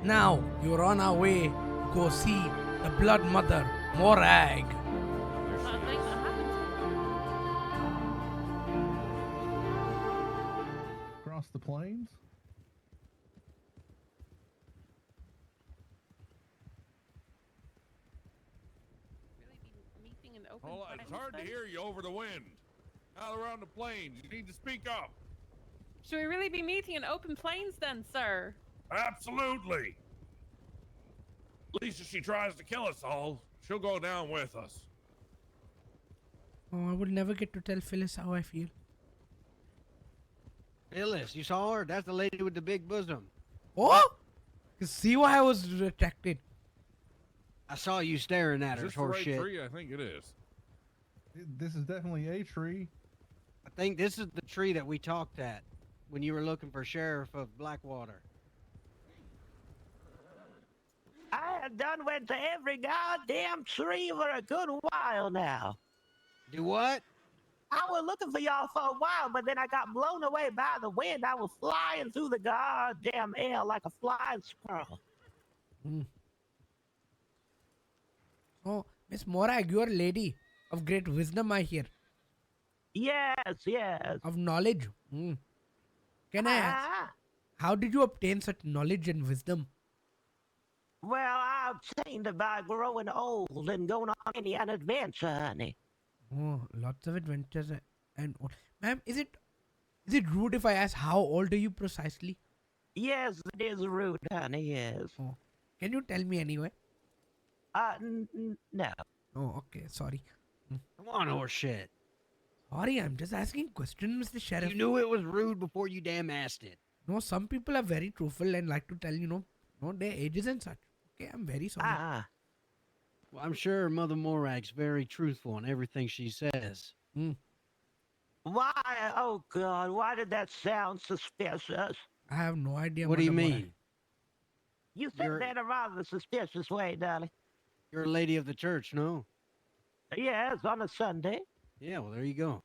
Now you're on our way to go see the Blood Mother, Morag. Things that happened Across the plains? really be meeting in open Hold on, it's plains hard to then? hear you over the wind. Out around the plains, you need to speak up. Should we really be meeting in open plains then, sir? Absolutely. At least if she tries to kill us all, she'll go down with us. Oh, I would never get to tell Phyllis how I feel. Phyllis, you saw her? That's the lady with the big bosom. Oh! See why I was attracted. I saw you staring at Is her, this the right horseshit. tree? I think it is. This is definitely a tree. I think this is the tree that we talked at when you were looking for Sheriff of Blackwater. I have done went to every goddamn tree for a good while now. Do what? I was looking for y'all for a while, but then I got blown away by the wind. I was flying through the goddamn air like a flying squirrel. Oh, Miss Morag, you are a lady of great wisdom, I hear. Yes, yes. Of knowledge. Can I ask, Ah, how did you obtain such knowledge and wisdom? well, I obtained it by growing old and going on any an adventure, honey. Oh, lots of adventures and ma'am, is it rude if I ask how old are you precisely? Yes, it is rude, honey, yes. Oh, can you tell me anyway? No. Oh, okay, sorry. Come on, horseshit. Sorry, I'm just asking questions, Mr. Sheriff. You knew it was rude before you damn asked it. No, some people are very truthful and like to tell, their ages and such. Okay, I'm very sorry. Ah, Well, I'm sure Mother Morag's very truthful in everything she says. why? Oh, God, why did that sound suspicious? I have no idea. What do you Madam Morag. mean? You said You're- that in a rather suspicious way, darling. You're a lady of the church, no? Yes, on a Sunday. Yeah, well, there you go.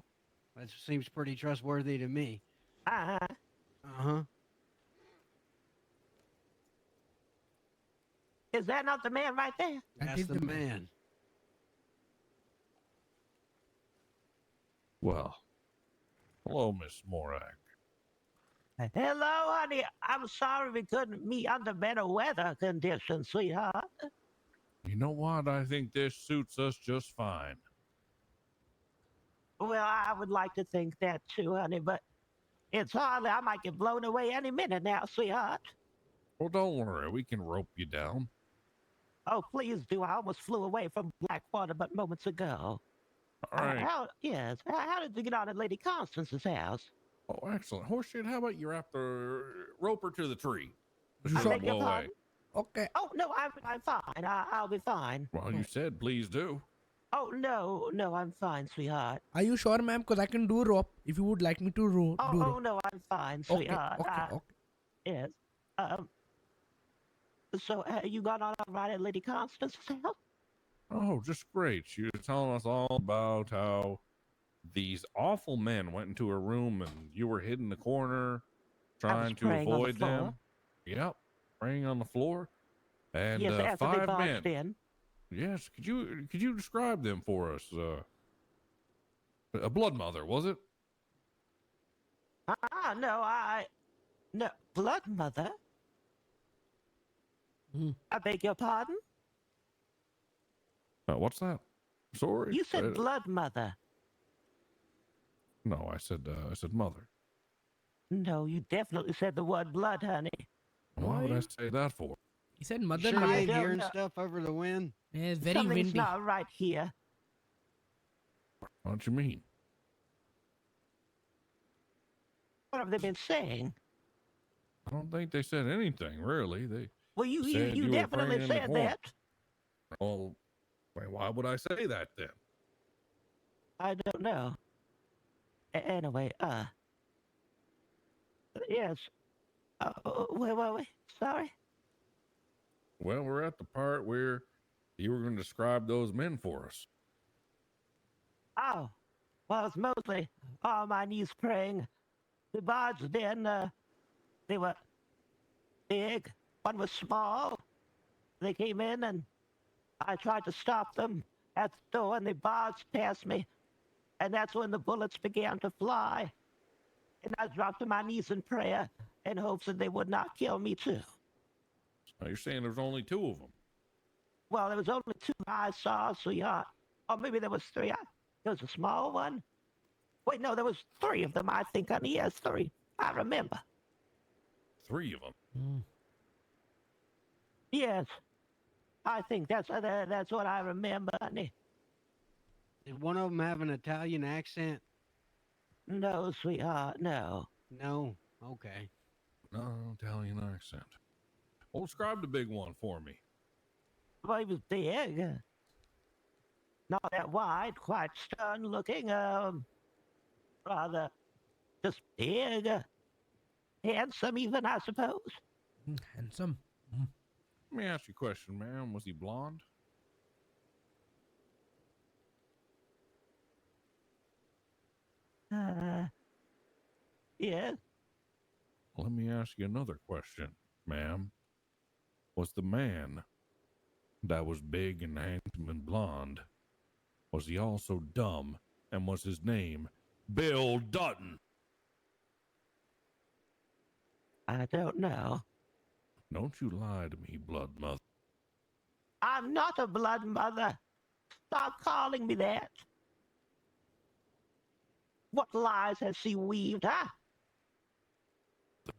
That seems pretty trustworthy to me. Uh-huh. Uh-huh. Is that not the man right there? That That's is the the man. Well, hello, Miss Morag. Hello, honey. I'm sorry we couldn't meet under better weather conditions, sweetheart. You know what? I think this suits us just fine. Well, I would like to think that too, honey, but it's hardly. I might get blown away any minute now, sweetheart. Well, don't worry. We can rope you down. Oh, please do. I almost flew away from Blackwater but moments ago. All right. Yes. How did you get on at Lady Constance's house? Oh, excellent. Horseshit, how about you wrap the roper to the tree? You She'll sure? beg your blow away. pardon? Okay. Oh, no, I'm fine. I'll be fine. Well, you said please do. Oh, no, I'm fine, sweetheart. Are you sure, ma'am? Because I can do rope if you would like me to do Oh, rope. no, I'm fine, Okay, sweetheart. okay. Yes. So, you got on all right at Lady Constance's house? Oh, just great. She was telling us all about how these awful men went into her room and you were hid in the corner trying to praying on the avoid floor. them. Yep, praying on the floor. And Yes, after they 5 barged men. in. Yes, could you describe them for us? A blood mother, was it? No, Blood Mother? I beg your pardon? What's that? Sorry. You said Blood Mother. No, I said mother. No, you definitely said the word blood, honey. Why would I say that for? He said mother. Sure you I ain't don't hearing know. stuff over the wind? Yeah, it's very Something's windy. not right here. What don't you mean? What have they been saying? I don't think they said anything really. They Well, you said you were definitely praying in the said corner. that. Well, why would I say that then? I don't know. Anyway, yes. Where were we? Sorry? Well, we're at the part where you were going to describe those men for us. Oh, well, it's mostly on my knees praying. The barged in, they were big, One was small. They came in and I tried to stop them at the door and they barged past me. And that's when the bullets began to fly. And I dropped to my knees in prayer in hopes that they would not kill me too. Now you're saying there's only 2 of them. Well, there was only 2 I saw, sweetheart. Or maybe there was 3. There was a small one. Wait, no, there was 3 of them, I think, honey. Yes, 3. I remember. 3 of them. Mm. Yes. I think that's what I remember, honey. Did one of them have an Italian accent? No, sweetheart, no. No. Okay. No Italian accent. Well, describe the big one for me. Well, he was big. Not that wide, quite stern looking, rather just big. Handsome even, I suppose. Handsome. Let me ask you a question, ma'am. Was he blonde? Yes. Let me ask you another question, ma'am. Was the man that was big and handsome and blonde, was he also dumb, and was his name Bill Dutton? I don't know. Don't you lie to me, blood mother. I'm not a blood mother. Stop calling me that. What lies has she weaved, huh?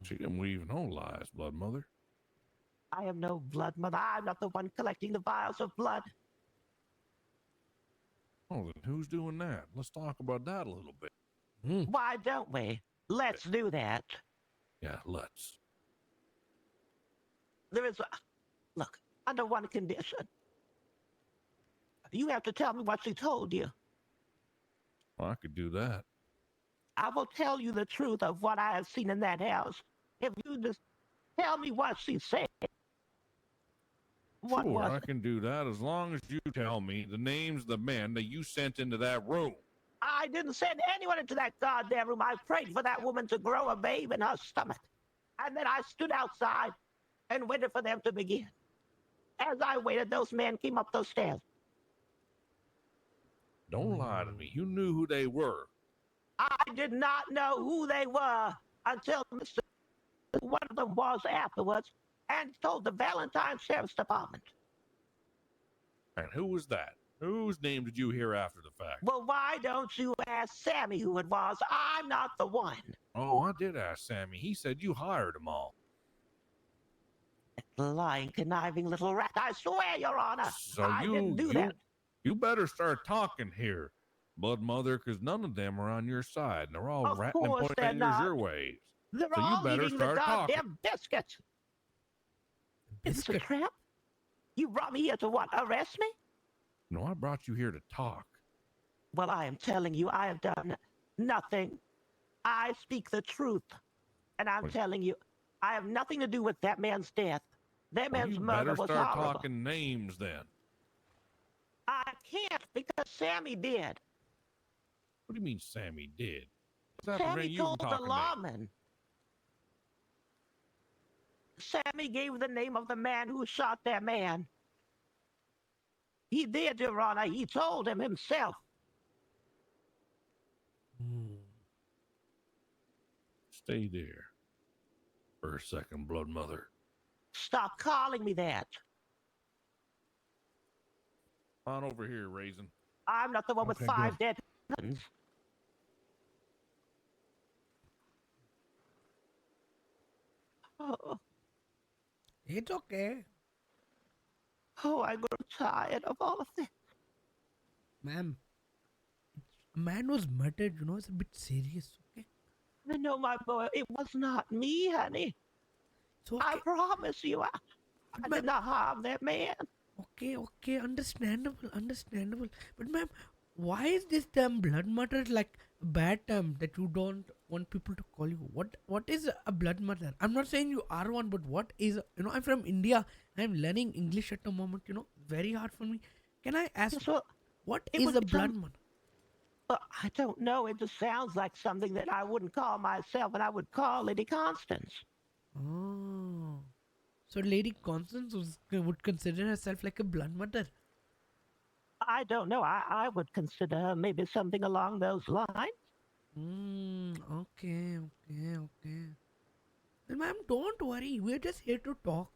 She didn't weave no lies, blood mother. I am no blood mother. I'm not the one collecting the vials of blood. Oh, then who's doing that? Let's talk about that a little bit. Mm. Why don't we? Let's do that. Yeah, let's. There is a... Look, under one condition. You have to tell me what she told you. Well, I could do that. I will tell you the truth of what I have seen in that house. If you just tell me what she said. What Sure, was I it? can do that as long as you tell me the names of the men that you sent into that room. I didn't send anyone into that goddamn room. I prayed for that woman to grow a babe in her stomach. And then I stood outside and waited for them to begin. As I waited, those men came up those stairs. Don't lie to me. You knew who they were. I did not know who they were until Mr. One of them was afterwards and told the Valentine Sheriff's Department. And who was that? Whose name did you hear after the fact? Well, why don't you ask Sammy who it was? I'm not the one. Oh, I did ask Sammy. He said you hired them all. Lying, conniving little rat. I swear, Your Honor. So I didn't do that. You better start talking here, blood mother, because none of them are on your side. And they're all Of ratting and course pointing they're fingers not. your ways. They're So you all better eating the start talking. goddamn biscuits. Is this a Biscuit. trap? You brought me here to what? Arrest me? No, I brought you here to talk. Well, I am telling you, I have done nothing. I speak the truth. And I'm Well- telling you, I have nothing to do with that man's death. That Well, man's you murder better was start horrible. talking names then. I can't because Sammy did. What do you mean Sammy did? What's that prevent Sammy you from told the talking names? lawman. Sammy gave the name of the man who shot that man. He did, Your Honor. He told him himself. Mm. Stay there for a second, blood mother. Stop calling me that. On over here, Raisin. I'm not the one with Okay, 5 dead husbands. Oh, It's okay. I grow tired of all of this. Ma'am, a man was murdered, you know, it's a bit serious, okay? I know, my boy, it was not me, honey. It's okay. I promise you, I did not harm that man. Okay, understandable. But ma'am, why is this term blood murder like a bad term that you don't want people to call you? What is a blood murder? I'm not saying you are one, but what is, I'm from India. I'm learning English at the moment, very hard for me. Can I ask, Yes, well, what it is would a be blood some- murder? I don't know. It just sounds like something that I wouldn't call myself, and I would call Lady Constance. Oh, So Lady Constance would consider herself like a blood mother. I don't know. I would consider her maybe something along those lines. Okay. Well, ma'am, don't worry. We're just here to talk.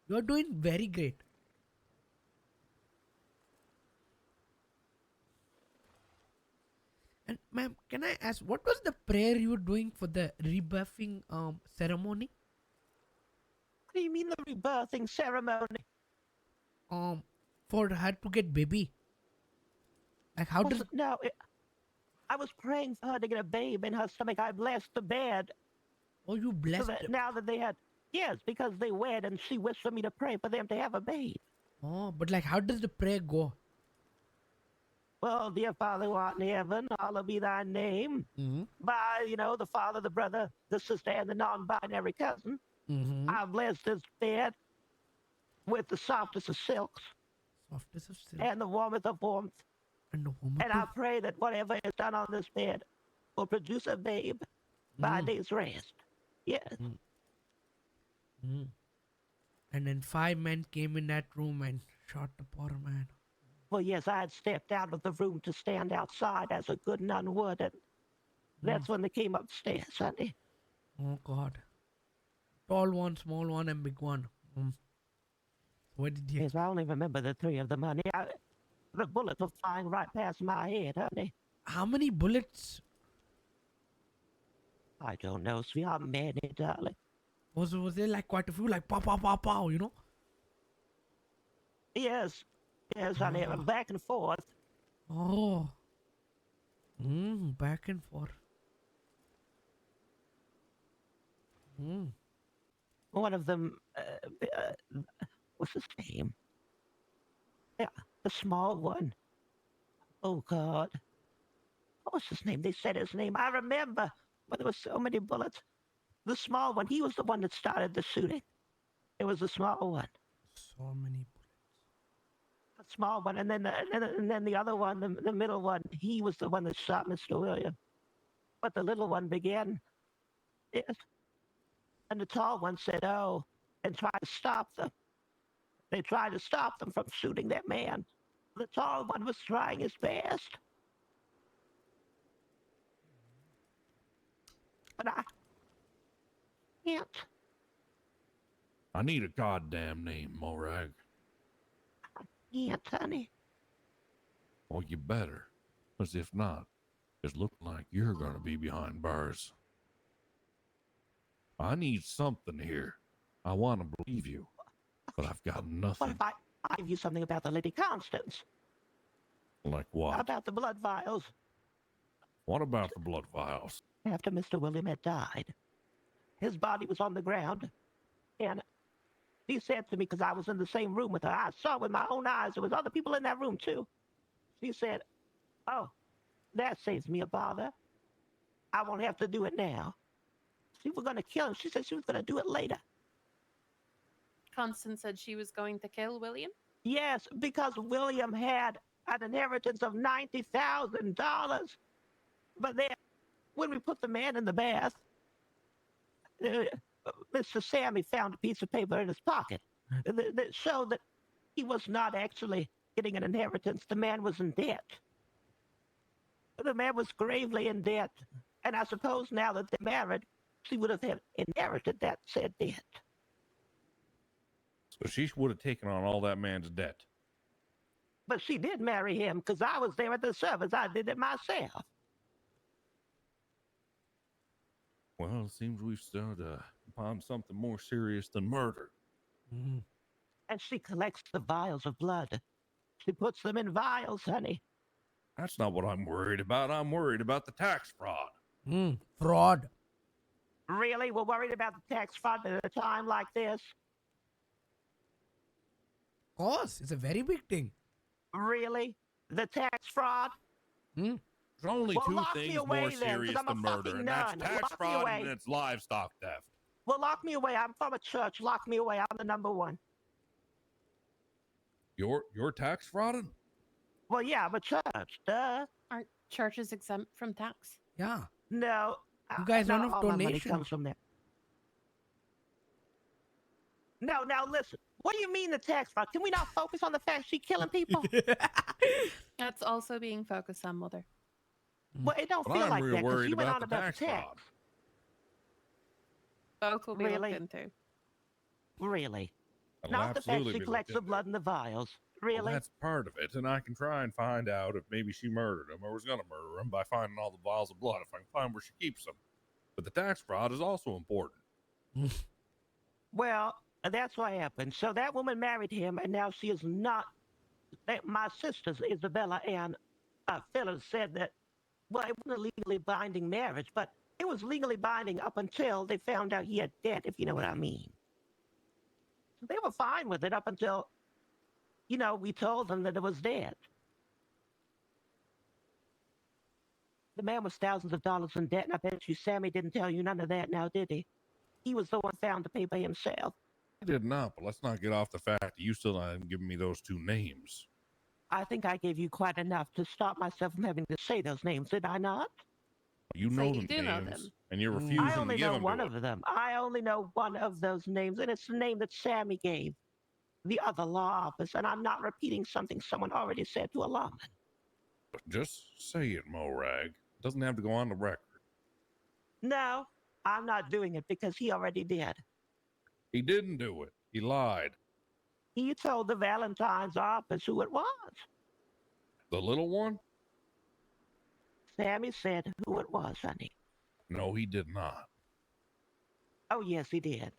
You're doing very great. And ma'am, can I ask what was the prayer you were doing for the rebuffing ceremony? What do you mean the rebirthing ceremony? Um for her to get baby. Like how does No, I was praying for her to get a babe in her stomach. I blessed the bed. oh you So blessed that them? now that they had, yes, because they wed and she wished for me to pray for them to have a babe. Oh, but like how does the prayer go? Well, dear Father who art in heaven, hallowed be thy name. Mm-hmm. By, the father, the brother, the sister, and the non-binary cousin. Mm-hmm. I bless this bed with the softest of silks Softness of silk and the warmth of warmth. and the woman. And I pray that whatever is done on this bed will produce a babe by a day's rest. Yes. And then 5 men came in that room and shot the poor man. Well, yes, I had stepped out of the room to stand outside as a good nun would, and that's when they came upstairs, honey. Oh God. Tall one, small one, and big one. What did you? Yes, I only remember the three of them, honey. The bullets were flying right past my head, honey. How many bullets I don't know, sweetheart, many, darling. was there? Like quite a few, like pow pow pow pow, you know? Yes, honey, back and forth. Oh. Back and forth. One of them, what's his name? Yeah, the small one. Oh, God. What was his name? They said his name. I remember, but there were so many bullets. The small one, he was the one that started the shooting. It was the small one. So many bullets. The small one, and then the other one, the middle one, he was the one that shot Mr. William. But the little one began, yes. And the tall one said, oh, and tried to stop them. They tried to stop them from shooting that man. The tall one was trying his best. But I can't. I need a goddamn name, Morag. Can't, honey. Well, you better. Because if not, it's looking like you're going to be behind bars. I need something here. I want to believe you, but I've got What nothing. if I give you something about the Lady Constance? Like what? About the blood vials. What about the blood vials? After Mr. William had died, his body was on the ground, and he said to me, because I was in the same room with her, I saw with my own eyes, there was other people in that room too. She said, oh, that saves me a bother. I won't have to do it now. She was going to kill him. She said she was going to do it later. Constance said she was going to kill William. Yes, because William had an inheritance of $90,000. But then, when we put the man in the bath, Mr. Sammy found a piece of paper in his pocket that showed that he was not actually getting an inheritance. The man was in debt. The man was gravely in debt. And I suppose now that they're married, she would have inherited that said debt. So she would have taken on all that man's debt. But she did marry him because I was there at the service. I did it myself. Well, it seems we've stumbled upon something more serious than murder. And she collects the vials of blood. She puts them in vials, honey. That's not what I'm worried about. I'm worried about the tax fraud. Fraud. Really? We're worried about the tax fraud at a time like this? Of course, it's a very big thing. Really? The tax fraud? There's only Well, two lock me things away more then, 'cause serious I'm a than murder, fucking and that's nun. tax Lock me fraud away. and it's livestock theft. Well, lock me away. I'm from a church. Lock me away. I'm the number one. You're tax frauding? Well, yeah, I'm a church. Duh. Aren't churches exempt from tax? Yeah. No. You guys not run off all my money donations. comes from there. No, now listen. What do you mean the tax fraud? Can we not focus on the fact she's killing people? That's also being focused on, Mother. Well, it don't But feel I'm like real that because worried you went about on the about tax the tax. fraud. Both will be Really? looked into. Really? It'll Not the fact absolutely she be collects looked the into. blood in the vials. Well, Really? that's part of it, and I can try and find out if maybe she murdered him or was going to murder him by finding all the vials of blood if I can find where she keeps them. But the tax fraud is also important. Well, that's what happened. So that woman married him, and now she is not. My sisters, Isabella and Phyllis, said that, well, it wasn't a legally binding marriage, but it was legally binding up until they found out he had debt, if you know what I mean. They were fine with it up until, we told them that it was dead. The man was thousands of dollars in debt, and I bet you Sammy didn't tell you none of that now, did he? He was the one found to pay by himself. I did not, but let's not get off the fact that you still haven't given me those two names. I think I gave you quite enough to stop myself from having to say those names, did I not? You So know you them do know names, them. and you're Mm. refusing I to only give know them one to of them. I only know one of those names, and it's the name that Sammy gave the other law office, and I'm not repeating something someone already said to a lawman. Just say it, Morag. It doesn't have to go on the record. No, I'm not doing it because he already did. He didn't do it. He lied. He told the Valentine's office who it was. The little one? Sammy said who it was, honey. No, he did not. Oh, yes, he did.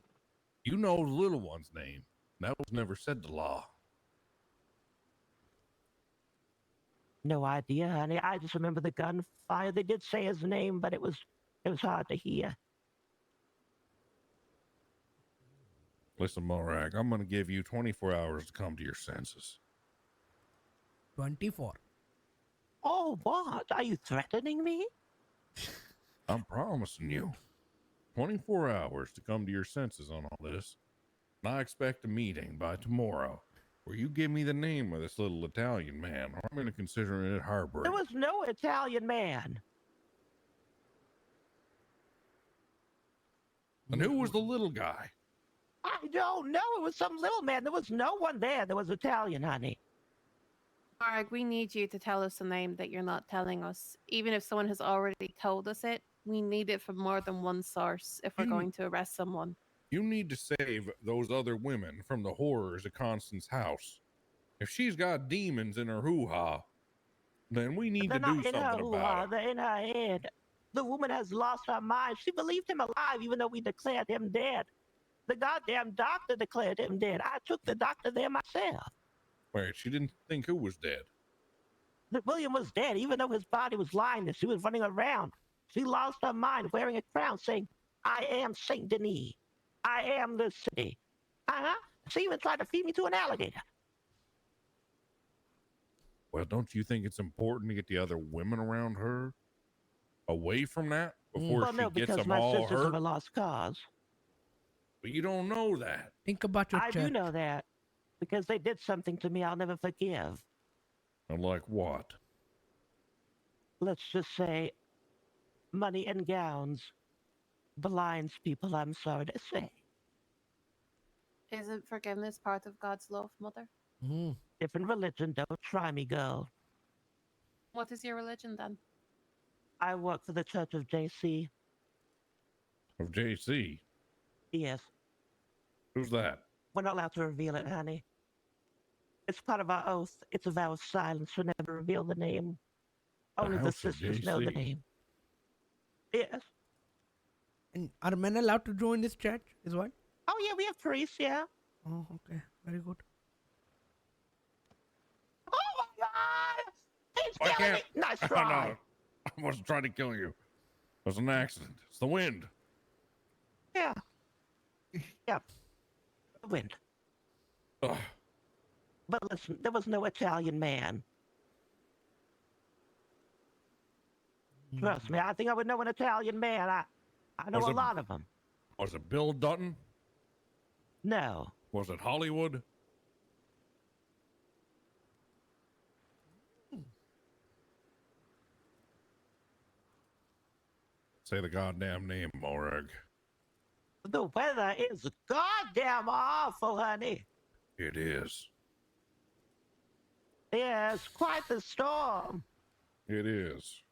You know the little one's name. That was never said to law. No idea, honey. I just remember the gunfire. They did say his name, but it was hard to hear. Listen, Morag, I'm going to give you 24 hours to come to your senses. 24. Oh, what? Are you threatening me? I'm promising you 24 hours to come to your senses on all this. And I expect a meeting by tomorrow where you give me the name of this little Italian man, or I'm going to consider it harboring. There was no Italian man. And who was the little guy? I don't know. It was some little man. There was no one there that was Italian, honey. Morag, we need you to tell us the name that you're not telling us. Even if someone has already told us it, we need it from more than one source if we're going to arrest someone. You need to save those other women from the horrors of Constance's house. If she's got demons in her hoo-ha, then we need They're to do not in her something hoo-ha. about it. They're in her head. The woman has lost her mind. She believed him alive even though we declared him dead. The goddamn doctor declared him dead. I took the doctor there myself. Wait, she didn't think who was dead. That William was dead, even though his body was lying there. She was running around. She lost her mind wearing a crown saying, I am Saint Denis. I am the city. She even tried to feed me to an alligator. Well, don't you think it's important to get the other women around her away from that before Well, she no, gets because them my all sisters hurt? are a lost cause. But you don't know that. Think about your I chat. do know that because they did something to me I'll never forgive. And like what? Let's just say money and gowns blinds people, I'm sorry to say. Isn't forgiveness part of God's love, Mother? Mm. Different religion, don't try me, girl. What is your religion then? I work for the Church of JC. Of JC? Yes, Who's that? we're not allowed to reveal it, honey. It's part of our oath. It's a vow of silence. We'll never reveal the name. Only the House of sisters know the JC. name. Yes. And are men allowed to join this chat as well? Oh, yeah, we have priests, yeah. Oh, okay. Very good. Oh, my God! He's I killing me! can't. Nice Oh, try. no. I wasn't trying to kill you. It was an accident. It's the wind. Yeah. Yeah. The wind. Ugh. But listen, there was no Italian man. Trust me, I think I would know an Italian man. I know Was a it- lot of them. Was it Bill Dutton? No. Was it Hollywood? Say the goddamn name, Morag. The weather is goddamn awful, honey. It is. Yes, quite the storm. It is.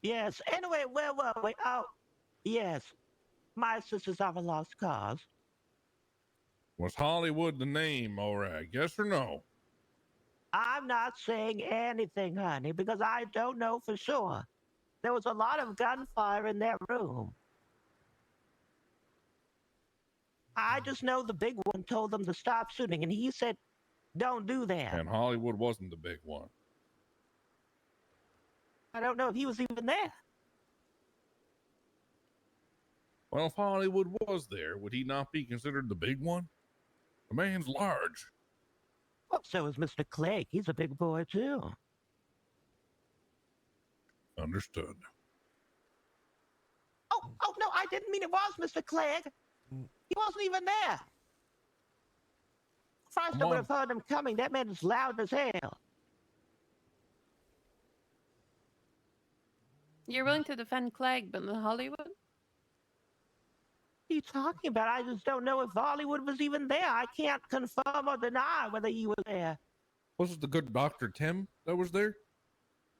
Yes. Anyway, where were we? Oh, yes. My sisters are a lost cause. Was Hollywood the name, Morag? Yes or no? I'm not saying anything, honey, because I don't know for sure. There was a lot of gunfire in that room. I just know the big one told them to stop shooting, and he said, don't do that. And Hollywood wasn't the big one. I don't know if he was even there. Well, if Hollywood was there, would he not be considered the big one? The man's large. Well, so is Mr. Clegg. He's a big boy, too. Understood. Oh, no, I didn't mean it was Mr. Clegg. He wasn't even there. First, I would have heard him coming. That man is loud as hell. You're willing to defend Clegg, but not Hollywood? What are you talking about? I just don't know if Hollywood was even there. I can't confirm or deny whether he was there. Was it the good Dr. Tim that was there?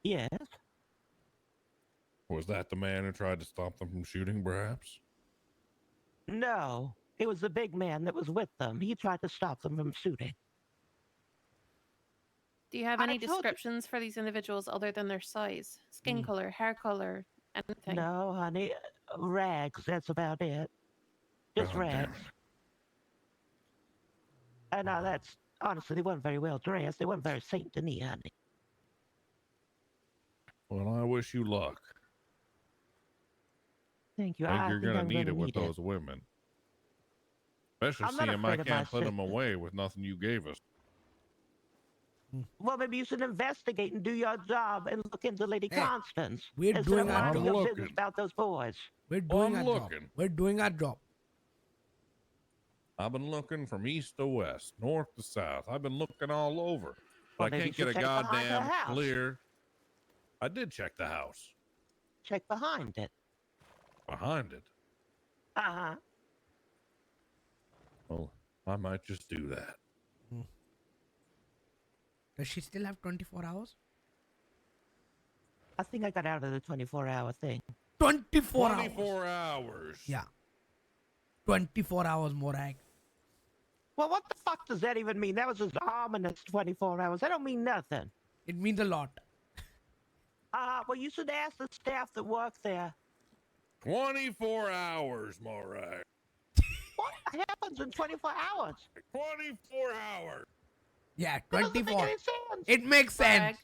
Yes. Was that the man who tried to stop them from shooting, perhaps? No. It was the big man that was with them. He tried to stop them from shooting. Do you have I any told you- descriptions for these individuals other than their size? Skin color, hair color, anything? No, honey. Rags. That's about it. Just God damn rags. And now that's honestly, they weren't very well dressed. They weren't very Saint Denis, honey. Well, I wish you luck. Thank you. I think you're I'm gonna need it gonna with those women. Especially I'm not seeing I afraid of my can't put them sisters. away with nothing you gave us. Well, maybe you should investigate and do your job and look into Lady Hey, Constance. we're instead doing of our minding job. your I'm business looking. about those boys. We're Well, doing I'm our job. looking. We're doing our job. I've been looking from east to west, north to south. I've been looking all over. But Well, I maybe can't you get a should check behind her goddamn house. clear. I did check the house. Check behind it. Behind it. Uh-huh. Well, I might just do that. Does she still have 24 hours? I think I got out of the 24-hour thing. 24 hours. 24 hours. Yeah. 24 hours, Morag. Well, what the fuck does that even mean? That was just ominous 24 hours. That don't mean nothing. It means a lot. Well, you should ask the staff that work there. 24 hours, Morag. What happens in 24 hours? 24 hours. Yeah, That doesn't make 24. any sense. It makes sense. Morag,